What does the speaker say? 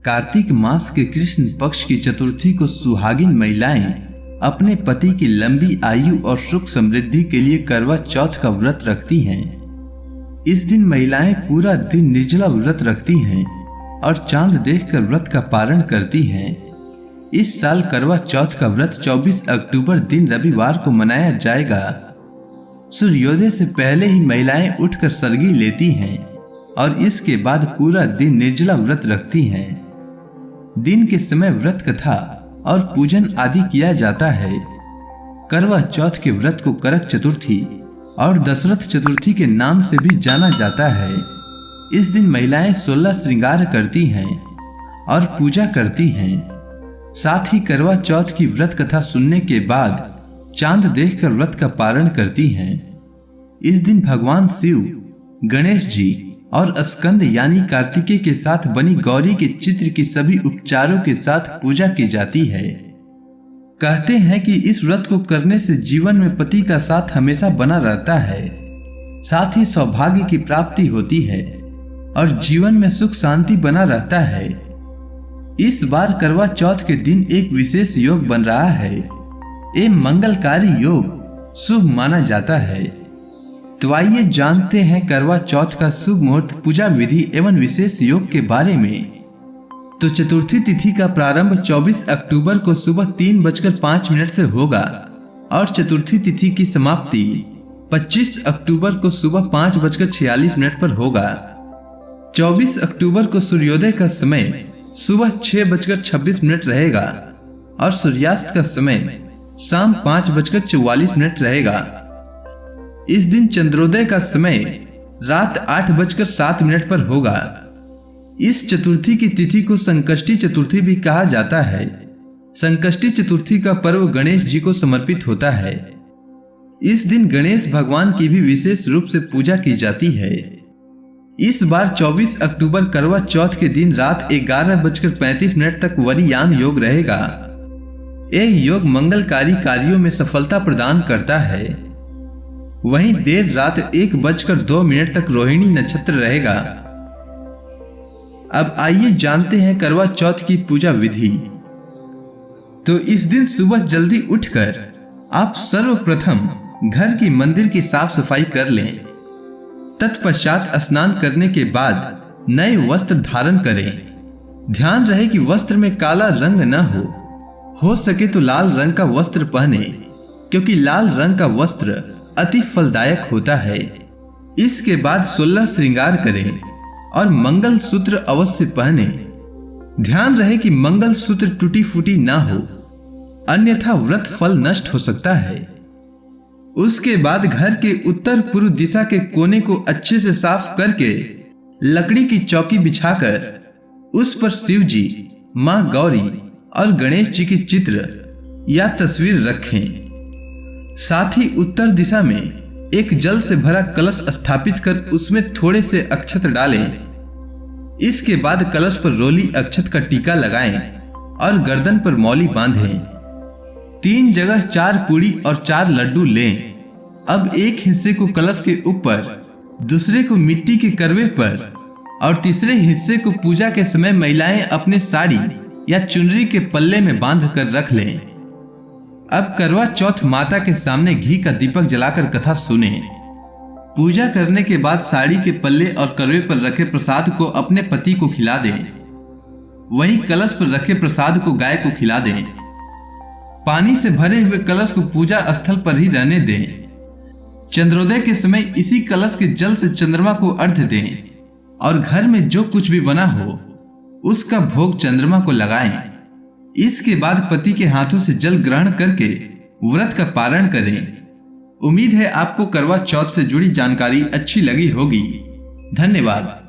कार्तिक मास के कृष्ण पक्ष की चतुर्थी को सुहागिन महिलाएं अपने पति की लंबी आयु और सुख समृद्धि के लिए करवा चौथ का व्रत रखती हैं। इस दिन महिलाएं पूरा दिन निर्जला व्रत रखती हैं और चांद देखकर व्रत का पारण करती हैं। इस साल करवा चौथ का व्रत 24 अक्टूबर दिन रविवार को मनाया जाएगा। सूर्योदय से पहले ही महिलाएं उठकर सरगी लेती हैं और इसके बाद पूरा दिन निर्जला व्रत रखती हैं। दिन के समय व्रत कथा और पूजन आदि किया जाता है। करवा चौथ के व्रत को करक चतुर्थी और दशरथ चतुर्थी के नाम से भी जाना जाता है। इस दिन महिलाएं 16 श्रृंगार करती हैं और पूजा करती हैं। साथ ही करवा चौथ की व्रत कथा सुनने के बाद चांद देखकर व्रत का पारण करती हैं। इस दिन भगवान शिव, गणेश जी और स्कंद यानी कार्तिकेय के साथ बनी गौरी के चित्र की सभी उपचारों के साथ पूजा की जाती है। कहते हैं कि इस व्रत को करने से जीवन में पति का साथ हमेशा बना रहता है, साथ ही सौभाग्य की प्राप्ति होती है और जीवन में सुख शांति बना रहता है। इस बार करवा चौथ के दिन एक विशेष योग बन रहा है। ये मंगलकारी योग शुभ माना जाता है। तो आइए जानते हैं करवा चौथ का शुभ मुहूर्त, पूजा विधि एवं विशेष योग के बारे में। तो चतुर्थी तिथि का प्रारंभ 24 अक्टूबर को सुबह 3:05 से होगा और चतुर्थी तिथि की समाप्ति 25 अक्टूबर को सुबह 5:46 पर होगा। 24 अक्टूबर को सूर्योदय का समय सुबह 6:26 रहेगा और सूर्यास्त का समय शाम 5:44 रहेगा। इस दिन चंद्रोदय का समय रात 8:07 पर होगा। इस चतुर्थी की तिथि को संकष्टी चतुर्थी भी कहा जाता है। संकष्टी चतुर्थी का पर्व गणेश जी को समर्पित होता है। इस दिन गणेश भगवान की भी विशेष रूप से पूजा की जाती है। इस बार 24 अक्टूबर करवा चौथ के दिन रात 11:35 तक वरियान योग रहेगा। यह योग मंगलकारी कार्यों में सफलता प्रदान करता है। वहीं देर रात 1:02 तक रोहिणी नक्षत्र रहेगा। अब आइए जानते हैं करवा चौथ की पूजा विधि। तो इस दिन सुबह जल्दी उठकर आप सर्वप्रथम घर की मंदिर की साफ सफाई कर लें। तत्पश्चात स्नान करने के बाद नए वस्त्र धारण करें। ध्यान रहे कि वस्त्र में काला रंग न हो सके तो लाल रंग का वस्त्र पहने, क्योंकि लाल रंग का वस्त्र अति फलदायक होता है। इसके बाद 16 श्रृंगार करें और मंगल सूत्र अवश्य पहने। ध्यान रहे कि मंगल सूत्र टूटी फूटी ना हो, अन्यथा व्रत फल नष्ट हो सकता है। उसके बाद घर के उत्तर पूर्व दिशा के कोने को अच्छे से साफ करके लकड़ी की चौकी बिछाकर उस पर शिव जी, मां गौरी और गणेश जी की चित्र या तस्वीर रखें। साथ ही उत्तर दिशा में एक जल से भरा कलश स्थापित कर उसमें थोड़े से अक्षत डालें। इसके बाद कलश पर रोली अक्षत का टीका लगाएं और गर्दन पर मौली बांधें। 3 जगह 4 पूड़ी और 4 लड्डू लें। अब एक हिस्से को कलश के ऊपर, दूसरे को मिट्टी के करवे पर और तीसरे हिस्से को पूजा के समय महिलाएं अपने साड़ी या चुनरी के पल्ले में बांध कर रख लें। अब करवा चौथ माता के सामने घी का दीपक जलाकर कथा सुने। पूजा करने के बाद साड़ी के पल्ले और करवे पर रखे प्रसाद को अपने पति को खिला दें। वहीं कलश पर रखे प्रसाद को गाय को खिला दें। पानी से भरे हुए कलश को पूजा स्थल पर ही रहने दें। चंद्रोदय के समय इसी कलश के जल से चंद्रमा को अर्घ्य दें और घर में जो कुछ भी बना हो उसका भोग चंद्रमा को लगाएं। इसके बाद पति के हाथों से जल ग्रहण करके व्रत का पारण करें। उम्मीद है आपको करवा चौथ से जुड़ी जानकारी अच्छी लगी होगी। धन्यवाद।